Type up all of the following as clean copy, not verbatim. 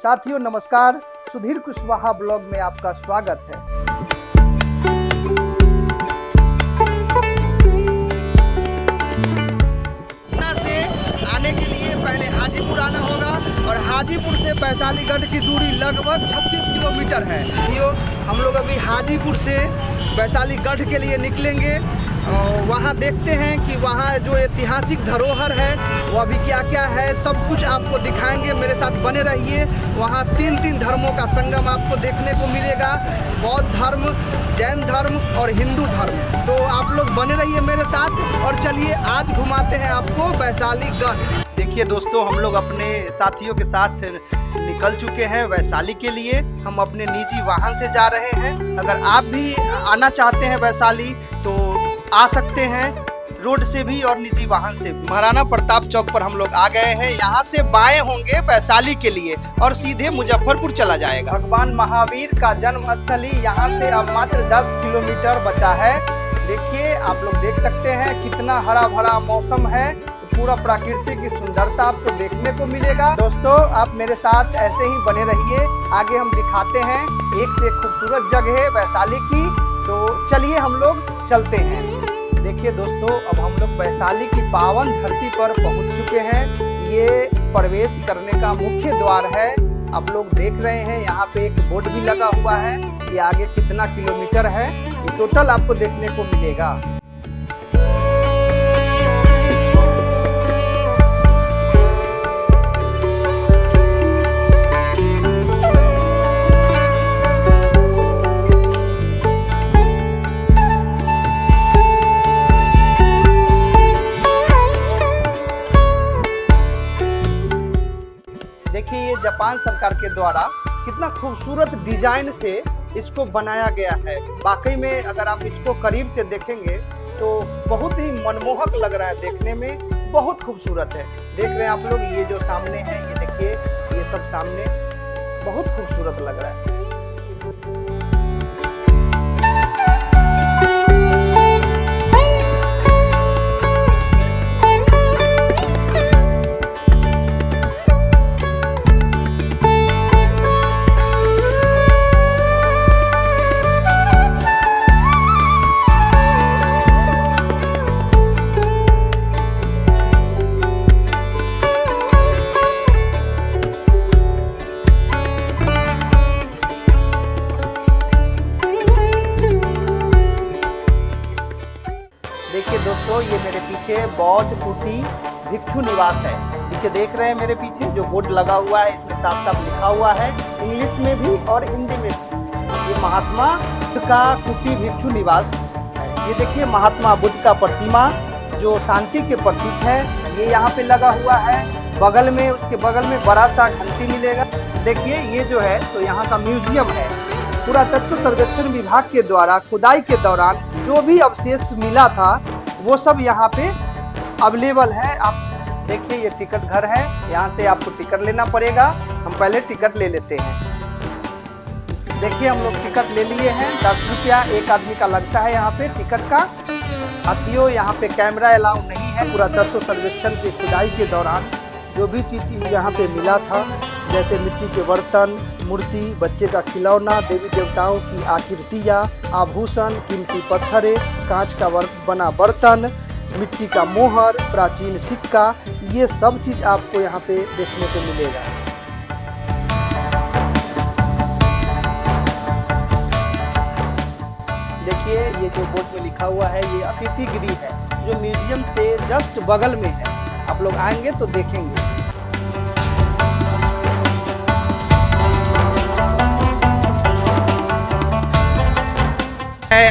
साथियों नमस्कार, सुधीर कुशवाहा ब्लॉग में आपका स्वागत है। पटना से आने के लिए पहले हाजीपुर आना होगा और हाजीपुर से वैशालीगढ़ की दूरी लगभग 36 किलोमीटर है। हम लोग अभी हाजीपुर से वैशालीगढ़ के लिए निकलेंगे। वहाँ देखते हैं कि वहाँ जो ऐतिहासिक धरोहर है वो अभी क्या क्या है, सब कुछ आपको दिखाएंगे। मेरे साथ बने रहिए। वहाँ तीन धर्मों का संगम आपको देखने को मिलेगा, बौद्ध धर्म, जैन धर्म और हिंदू धर्म। तो आप लोग बने रहिए मेरे साथ और चलिए आज घुमाते हैं आपको वैशालीगढ़। देखिए दोस्तों, हम लोग अपने साथियों के साथ निकल चुके हैं वैशाली के लिए। हम अपने निजी वाहन से जा रहे हैं। अगर आप भी आना चाहते हैं वैशाली तो आ सकते हैं, रोड से भी और निजी वाहन से भी। महाराणा प्रताप चौक पर हम लोग आ गए हैं। यहाँ से बाएं होंगे वैशाली के लिए और सीधे मुजफ्फरपुर चला जाएगा। भगवान महावीर का जन्म स्थली यहाँ से अब मात्र 10 किलोमीटर बचा है। देखिए, आप लोग देख सकते हैं कितना हरा भरा मौसम है। पूरा प्रकृति की सुंदरता आपको देखने को मिलेगा। दोस्तों, आप मेरे साथ ऐसे ही बने रहिए। आगे हम दिखाते हैं एक से खूबसूरत जगह है वैशाली की। तो चलिए हम लोग चलते हैं। देखिए दोस्तों, अब हम लोग वैशाली की पावन धरती पर पहुंच चुके हैं। ये प्रवेश करने का मुख्य द्वार है। आप लोग देख रहे हैं यहाँ पे एक बोर्ड भी लगा हुआ है। ये आगे कितना किलोमीटर है ये टोटल आपको देखने को मिलेगा। देखिए, ये जापान सरकार के द्वारा कितना खूबसूरत डिजाइन से इसको बनाया गया है। वाकई में अगर आप इसको करीब से देखेंगे तो बहुत ही मनमोहक लग रहा है, देखने में बहुत खूबसूरत है। देख रहे हैं आप लोग, ये जो सामने है, ये देखिए, ये सब सामने बहुत खूबसूरत लग रहा है। देखिए दोस्तों, ये मेरे पीछे बौद्ध कुटी भिक्षु निवास है। पीछे देख रहे हैं मेरे पीछे जो बोर्ड लगा हुआ है, इसमें साफ साफ लिखा हुआ है इंग्लिश में भी और हिंदी में भी। ये महात्मा बुद्ध का कुटी भिक्षु निवास है। ये देखिए महात्मा बुद्ध का प्रतिमा जो शांति के प्रतीक है, ये यहाँ पे लगा हुआ है। बगल में, उसके बगल में बड़ा सा घंटी मिलेगा। देखिए, ये जो है तो यहाँ का म्यूजियम है। पुरातत्व सर्वेक्षण विभाग के द्वारा खुदाई के दौरान जो भी अवशेष मिला था वो सब यहाँ पे अवेलेबल है। आप देखिए, ये टिकट घर है। यहाँ से आपको टिकट लेना पड़ेगा। हम पहले टिकट ले लेते हैं। देखिए, हम लोग टिकट ले लिए हैं। 10 रुपया एक आदमी का लगता है यहाँ पे टिकट का। साथियों, यहाँ पे कैमरा अलाउ नहीं है। पुरातत्व सर्वेक्षण की खुदाई के दौरान जो भी चीज़ यहाँ पे मिला था, जैसे मिट्टी के बर्तन, मूर्ति, बच्चे का खिलौना, देवी देवताओं की आकृतियाँ, आभूषण, कीमती पत्थरें, कांच का बना बर्तन, मिट्टी का मोहर, प्राचीन सिक्का, ये सब चीज़ आपको यहाँ पे देखने को मिलेगा। देखिए, ये जो बोर्ड में लिखा हुआ है ये अतिथि गृह है, जो म्यूजियम से जस्ट बगल में है। आप लोग आएंगे तो देखेंगे।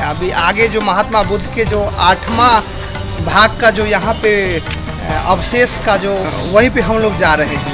अभी आगे जो महात्मा बुद्ध के जो 8वां भाग का जो यहाँ पे अवशेष का जो, वहीं पे हम लोग जा रहे हैं।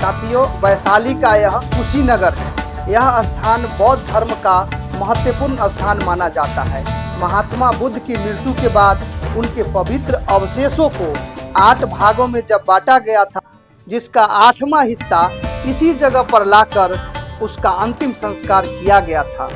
साथियों, वैशाली का यह कुशीनगर है। यह स्थान बौद्ध धर्म का महत्वपूर्ण स्थान माना जाता है। महात्मा बुद्ध की मृत्यु के बाद उनके पवित्र अवशेषों को 8 भागों में जब बांटा गया था जिसका 8वां हिस्सा इसी जगह पर लाकर उसका अंतिम संस्कार किया गया था।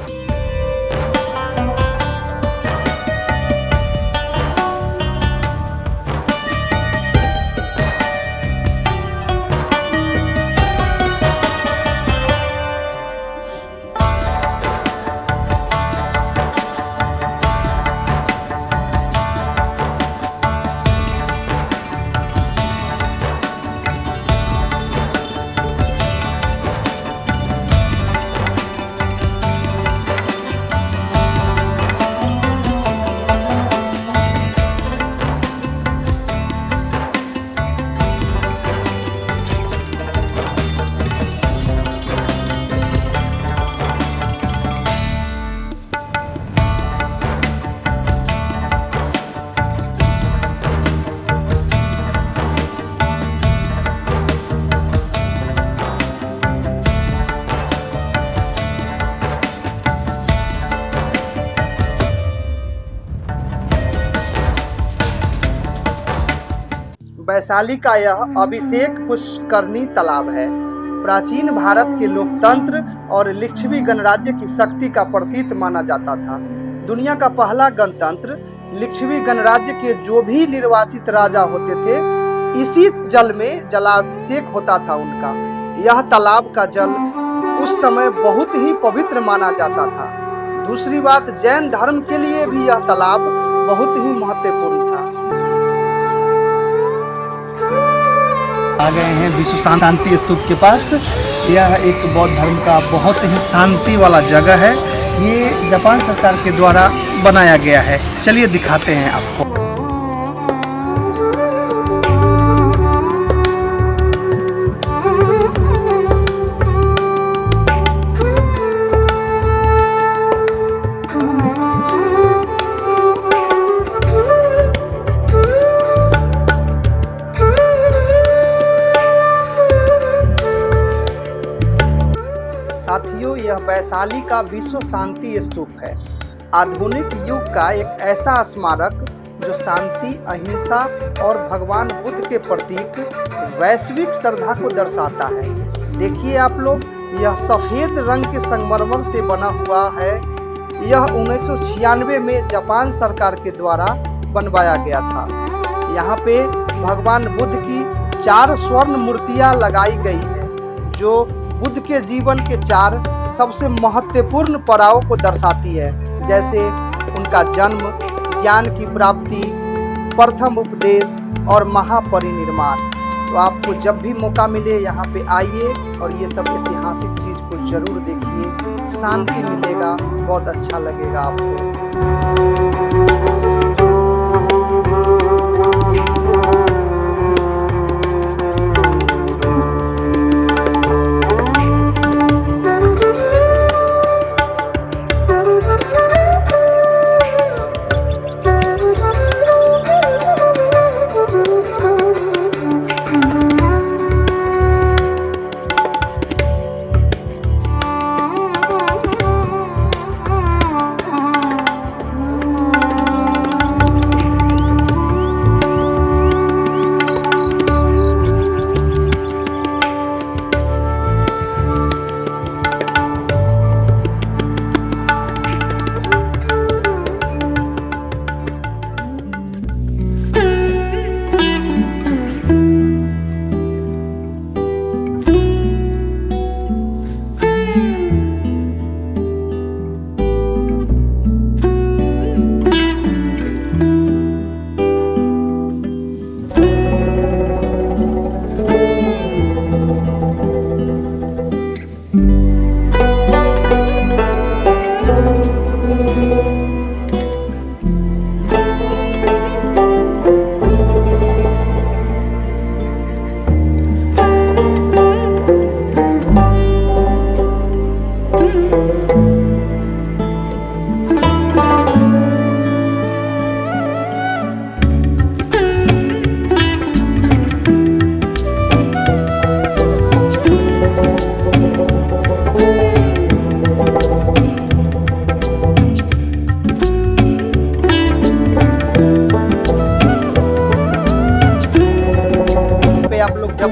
वैशाली का यह अभिषेक पुष्करणी तालाब है। प्राचीन भारत के लोकतंत्र और लिच्छवी गणराज्य की शक्ति का प्रतीक माना जाता था। दुनिया का पहला गणतंत्र लिच्छवी गणराज्य के जो भी निर्वाचित राजा होते थे, इसी जल में जलाभिषेक होता था उनका। यह तालाब का जल उस समय बहुत ही पवित्र माना जाता था। दूसरी बात, जैन धर्म के लिए भी यह तालाब बहुत ही महत्वपूर्ण था। आ गए हैं विश्व शांति स्तूप के पास। यह एक बौद्ध धर्म का बहुत ही शांति वाला जगह है। ये जापान सरकार के द्वारा बनाया गया है। चलिए दिखाते हैं आपको। साथियों, यह वैशाली का विश्व शांति स्तूप है। आधुनिक युग का एक ऐसा स्मारक जो शांति, अहिंसा और भगवान बुद्ध के प्रतीक वैश्विक श्रद्धा को दर्शाता है। देखिए आप लोग, यह सफ़ेद रंग के संगमरमर से बना हुआ है। यह 1996 में जापान सरकार के द्वारा बनवाया गया था। यहाँ पे भगवान बुद्ध की 4 स्वर्ण मूर्तियाँ लगाई गई है, जो बुद्ध के जीवन के 4 सबसे महत्वपूर्ण पड़ाव को दर्शाती है, जैसे उनका जन्म, ज्ञान की प्राप्ति, प्रथम उपदेश और महापरिनिर्वाण। तो आपको जब भी मौका मिले यहाँ पे आइए और ये सब ऐतिहासिक चीज़ को जरूर देखिए। शांति मिलेगा, बहुत अच्छा लगेगा आपको।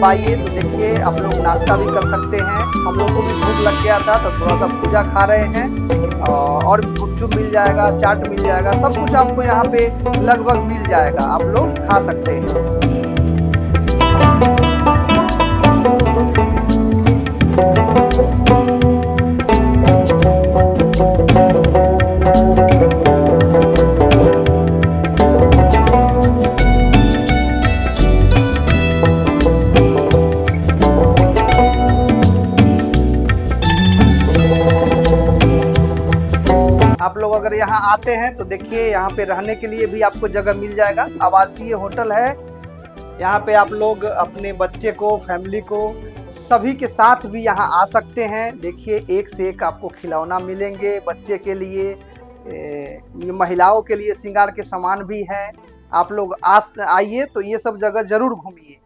आइए तो देखिए आप लोग नाश्ता भी कर सकते हैं। हम लोग को भी भूख लग गया था तो थोड़ा सा पूजा खा रहे हैं। और भी गुपचुप मिल जाएगा, चाट मिल जाएगा, सब कुछ आपको यहाँ पे लगभग मिल जाएगा, आप लोग खा सकते हैं। आप लोग अगर यहाँ आते हैं तो देखिए यहाँ पे रहने के लिए भी आपको जगह मिल जाएगा। आवासीय होटल है। यहाँ पे आप लोग अपने बच्चे को, फैमिली को, सभी के साथ भी यहाँ आ सकते हैं। देखिए एक से एक आपको खिलौना मिलेंगे बच्चे के लिए, महिलाओं के लिए श्रृंगार के सामान भी हैं। आप लोग आइए तो ये सब जगह ज़रूर घूमिए।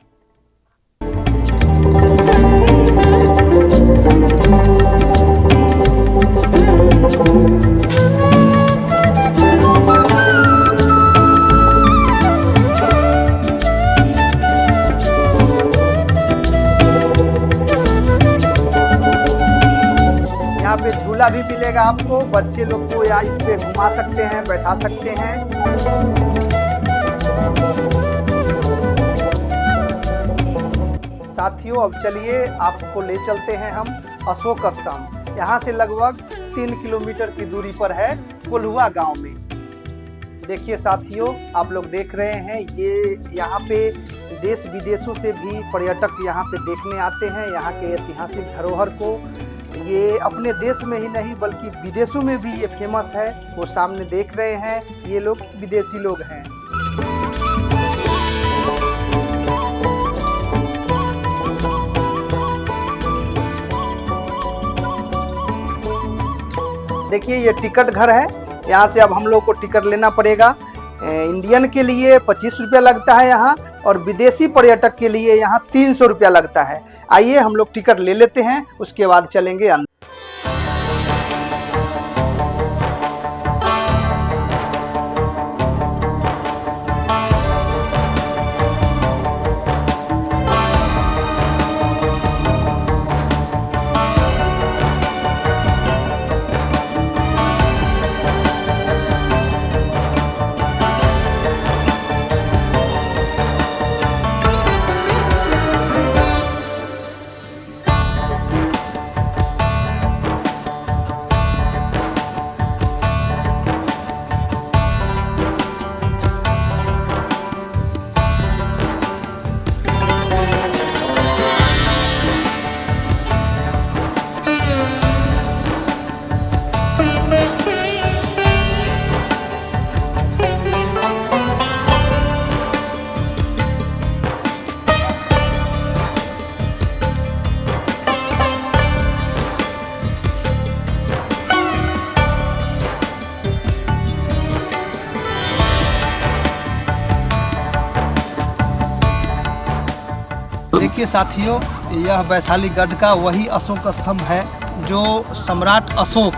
यहाँ पे झूला भी मिलेगा आपको, बच्चे लोग को यहाँ इस पे घुमा सकते हैं, बैठा सकते हैं। साथियों अब चलिए आपको ले चलते हैं हम अशोक स्तंभ। यहाँ से लगभग 3 किलोमीटर की दूरी पर है, कोल्हुआ गांव में। देखिए साथियों आप लोग देख रहे हैं, ये यहाँ पे देश विदेशों से भी पर्यटक यहाँ पे देखने आते हैं यहाँ के ऐतिहासिक धरोहर को। ये अपने देश में ही नहीं बल्कि विदेशों में भी ये फेमस है। वो सामने देख रहे हैं, ये लोग विदेशी लोग हैं। देखिए ये टिकट घर है। यहाँ से अब हम लोग को टिकट लेना पड़ेगा। इंडियन के लिए 25 रुपया लगता है यहाँ, और विदेशी पर्यटक के लिए यहाँ 300 रुपया लगता है। आइए हम लोग टिकट ले लेते हैं, उसके बाद चलेंगे अंदर। देखिए साथियों, यह वैशालीगढ़ का वही अशोक स्तंभ है जो सम्राट अशोक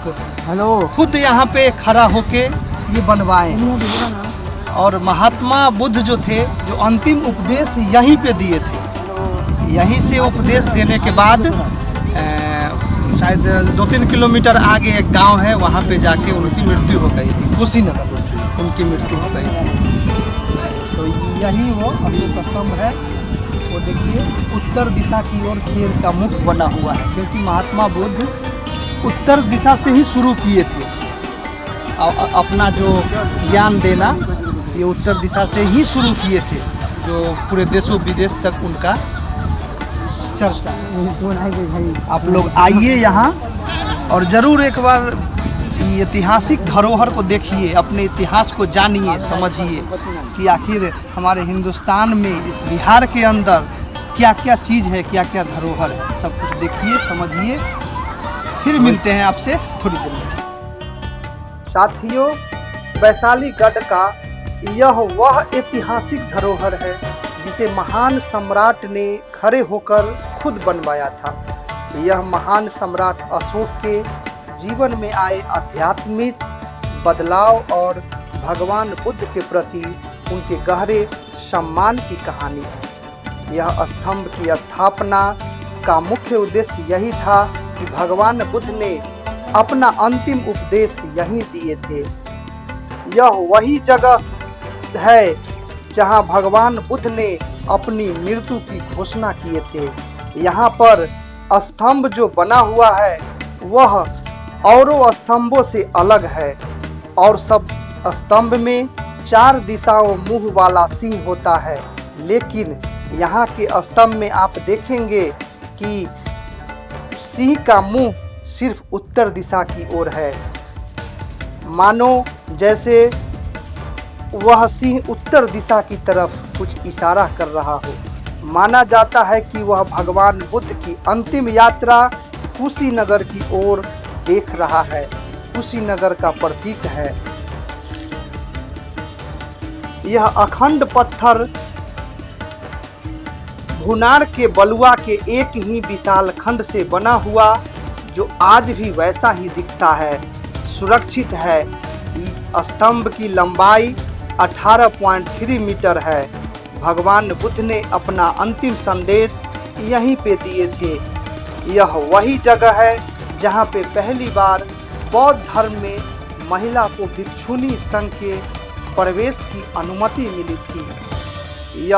खुद यहाँ पे खड़ा होके ये बनवाए। और महात्मा बुद्ध जो थे, जो अंतिम उपदेश यहीं पे दिए थे। यहीं से उपदेश देने के बाद शायद 2-3 किलोमीटर आगे एक गांव है, वहाँ पे जाके उनकी मृत्यु हो गई थी। कुशीनगर उनकी मृत्यु हो गई थी। तो यही वो अशोक स्तंभ है। वो देखिए उत्तर दिशा की ओर शेर का मुख बना हुआ है, क्योंकि महात्मा बुद्ध उत्तर दिशा से ही शुरू किए थे। अपना जो ज्ञान देना ये उत्तर दिशा से ही शुरू किए थे, जो पूरे देशों विदेश तक उनका चर्चा। आप लोग आइए यहाँ और ज़रूर एक बार ऐतिहासिक धरोहर को देखिए, अपने इतिहास को जानिए, समझिए कि आखिर हमारे हिंदुस्तान में, बिहार के अंदर क्या क्या चीज़ है, क्या क्या धरोहर है। सब कुछ देखिए, समझिए। फिर मिलते हैं आपसे थोड़ी देर में। साथियों, वैशालीगढ़ का यह वह ऐतिहासिक धरोहर है जिसे महान सम्राट ने खड़े होकर खुद बनवाया था। यह महान सम्राट अशोक के जीवन में आए आध्यात्मिक बदलाव और भगवान बुद्ध के प्रति उनके गहरे सम्मान की कहानी है। यह स्तंभ की स्थापना का मुख्य उद्देश्य यही था कि भगवान बुद्ध ने अपना अंतिम उपदेश यहीं दिए थे। यह वही जगह है जहां भगवान बुद्ध ने अपनी मृत्यु की घोषणा किए थे। यहाँ पर स्तंभ जो बना हुआ है वह औरों स्तंभों से अलग है और सब स्तंभ में 4 दिशाओं मुंह वाला सिंह होता है, लेकिन यहाँ के स्तंभ में आप देखेंगे कि सिंह का मुंह सिर्फ उत्तर दिशा की ओर है, मानो जैसे वह सिंह उत्तर दिशा की तरफ कुछ इशारा कर रहा हो। माना जाता है कि वह भगवान बुद्ध की अंतिम यात्रा कुशीनगर की ओर देख रहा है। कुशीनगर का प्रतीक है। यह अखंड पत्थर भुनार के बलुआ के एक ही विशाल खंड से बना हुआ, जो आज भी वैसा ही दिखता है, सुरक्षित है। इस स्तंभ की लंबाई 18.3 मीटर है। भगवान बुद्ध ने अपना अंतिम संदेश यहीं पे दिए थे। यह वही जगह है जहाँ पे पहली बार बौद्ध धर्म में महिला को भिक्षुणी संघ के प्रवेश की अनुमति मिली थी।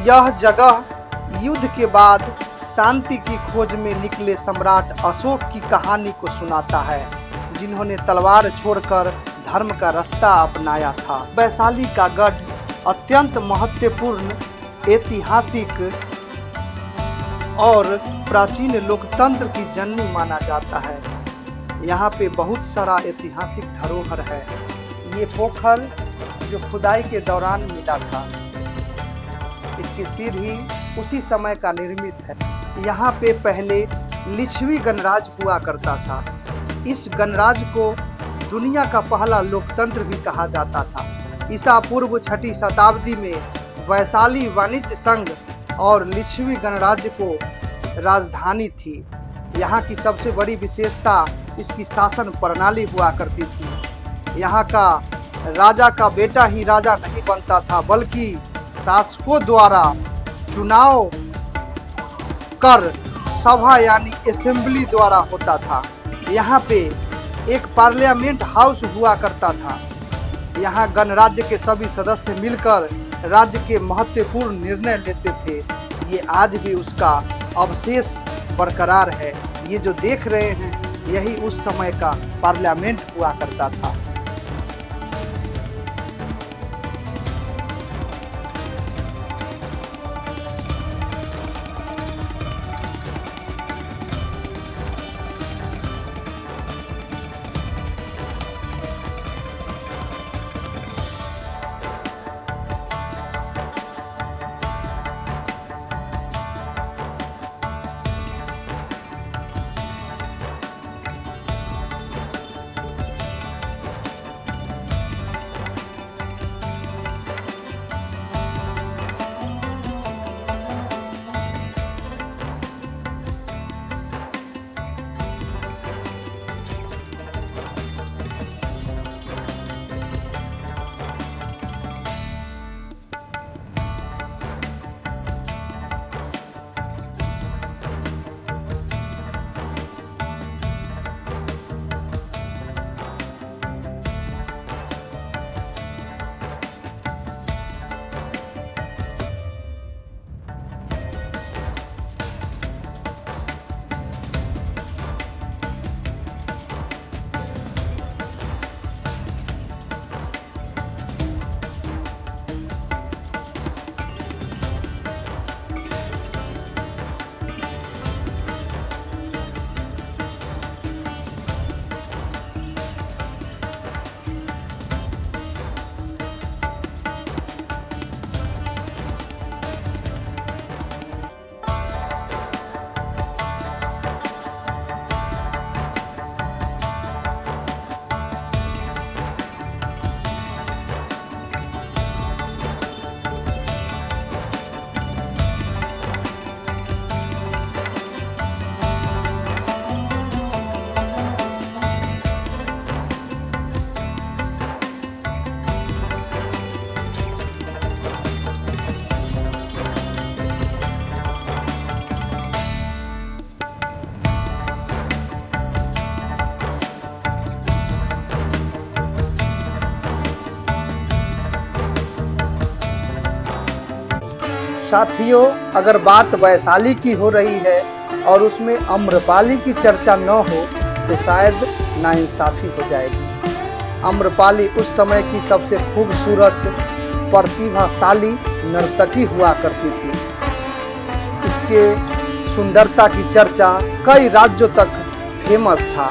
यह जगह युद्ध के बाद शांति की खोज में निकले सम्राट अशोक की कहानी को सुनाता है, जिन्होंने तलवार छोड़कर धर्म का रास्ता अपनाया था। वैशाली का गढ़ अत्यंत महत्वपूर्ण ऐतिहासिक और प्राचीन लोकतंत्र की जननी माना जाता है। यहाँ पे बहुत सारा ऐतिहासिक धरोहर है। ये पोखर जो खुदाई के दौरान मिला था, इसकी सीढ़ी उसी समय का निर्मित है। यहाँ पे पहले लिच्छवी गणराज हुआ करता था। इस गणराज को दुनिया का पहला लोकतंत्र भी कहा जाता था। ईसा पूर्व 6वीं शताब्दी में वैशाली वाणिज्य संघ और लिच्छवी गणराज्य को राजधानी थी। यहाँ की सबसे बड़ी विशेषता इसकी शासन प्रणाली हुआ करती थी। यहाँ का राजा का बेटा ही राजा नहीं बनता था, बल्कि शासकों द्वारा चुनाव कर सभा यानी असेंबली द्वारा होता था। यहाँ पे एक पार्लियामेंट हाउस हुआ करता था। यहाँ गणराज्य के सभी सदस्य मिलकर राज्य के महत्वपूर्ण निर्णय लेते थे। ये आज भी उसका अवशेष बरकरार है। ये जो देख रहे हैं यही उस समय का पार्लियामेंट हुआ करता था। साथियों, अगर बात वैशाली की हो रही है और उसमें आम्रपाली की चर्चा न हो तो शायद नाइंसाफ़ी हो जाएगी। आम्रपाली उस समय की सबसे खूबसूरत प्रतिभाशाली नर्तकी हुआ करती थी। इसके सुंदरता की चर्चा कई राज्यों तक फेमस था।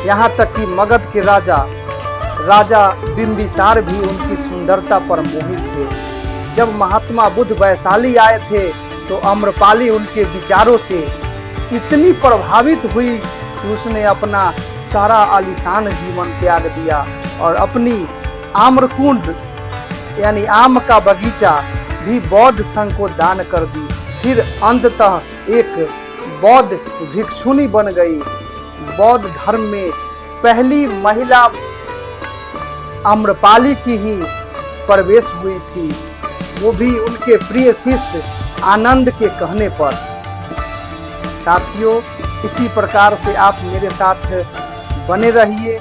यहाँ तक कि मगध के राजा बिंबिसार भी उनकी सुंदरता पर मोहित थे। जब महात्मा बुद्ध वैशाली आए थे तो आम्रपाली उनके विचारों से इतनी प्रभावित हुई कि उसने अपना सारा आलीशान जीवन त्याग दिया और अपनी आम्रकुंड यानी आम का बगीचा भी बौद्ध संघ को दान कर दी। फिर अंततः एक बौद्ध भिक्षुनी बन गई। बौद्ध धर्म में पहली महिला आम्रपाली की ही प्रवेश हुई थी, वो भी उनके प्रिय शिष्य आनंद के कहने पर। साथियों, इसी प्रकार से आप मेरे साथ बने रहिए।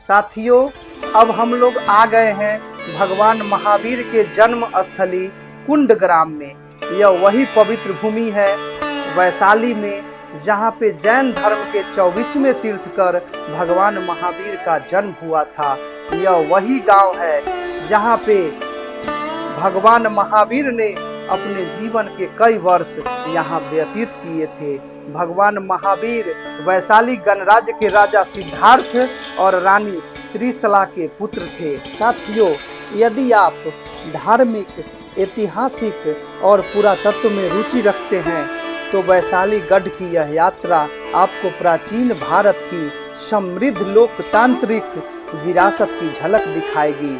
साथियों, अब हम लोग आ गए हैं भगवान महावीर के जन्म स्थली कुंड ग्राम में। यह वही पवित्र भूमि है वैशाली में जहाँ पे जैन धर्म के 24वें तीर्थकर भगवान महावीर का जन्म हुआ था। यह वही गांव है जहाँ पे भगवान महावीर ने अपने जीवन के कई वर्ष यहाँ व्यतीत किए थे। भगवान महावीर वैशाली गणराज्य के राजा सिद्धार्थ और रानी त्रिशला के पुत्र थे। साथियों, यदि आप धार्मिक, ऐतिहासिक और पुरातत्व में रुचि रखते हैं तो वैशाली गढ़ की यह यात्रा आपको प्राचीन भारत की समृद्ध लोकतांत्रिक विरासत की झलक दिखाएगी।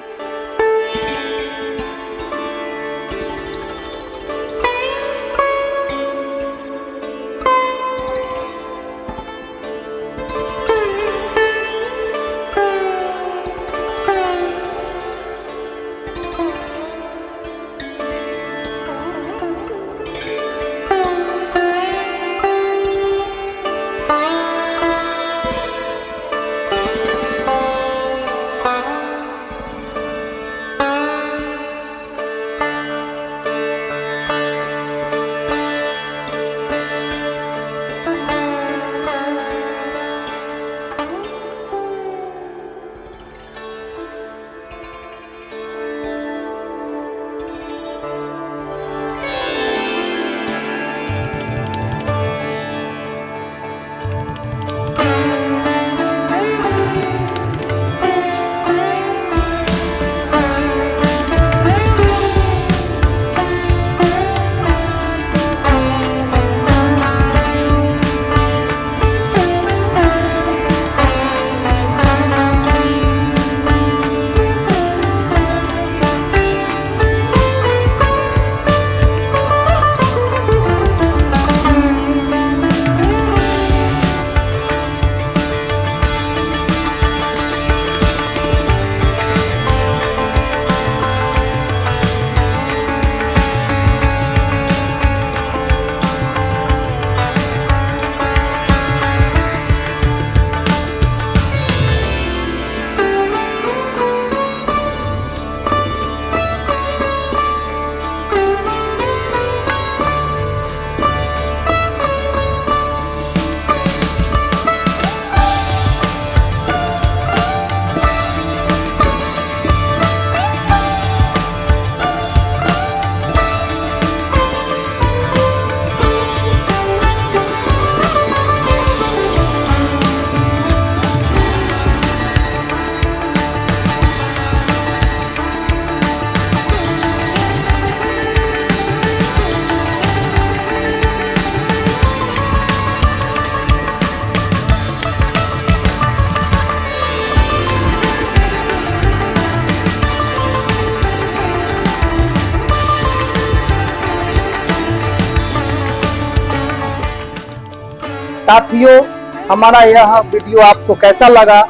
साथियों, हमारा यह वीडियो आपको कैसा लगा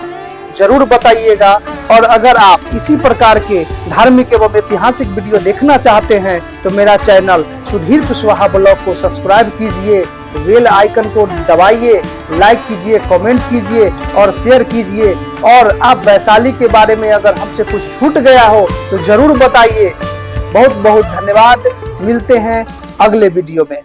जरूर बताइएगा। और अगर आप इसी प्रकार के धार्मिक एवं ऐतिहासिक वीडियो देखना चाहते हैं तो मेरा चैनल सुधीर कुशवाहा ब्लॉग को सब्सक्राइब कीजिए, बेल आइकन को दबाइए, लाइक कीजिए, कमेंट कीजिए और शेयर कीजिए। और आप वैशाली के बारे में अगर हमसे कुछ छूट गया हो तो जरूर बताइए। बहुत बहुत धन्यवाद। मिलते हैं अगले वीडियो में।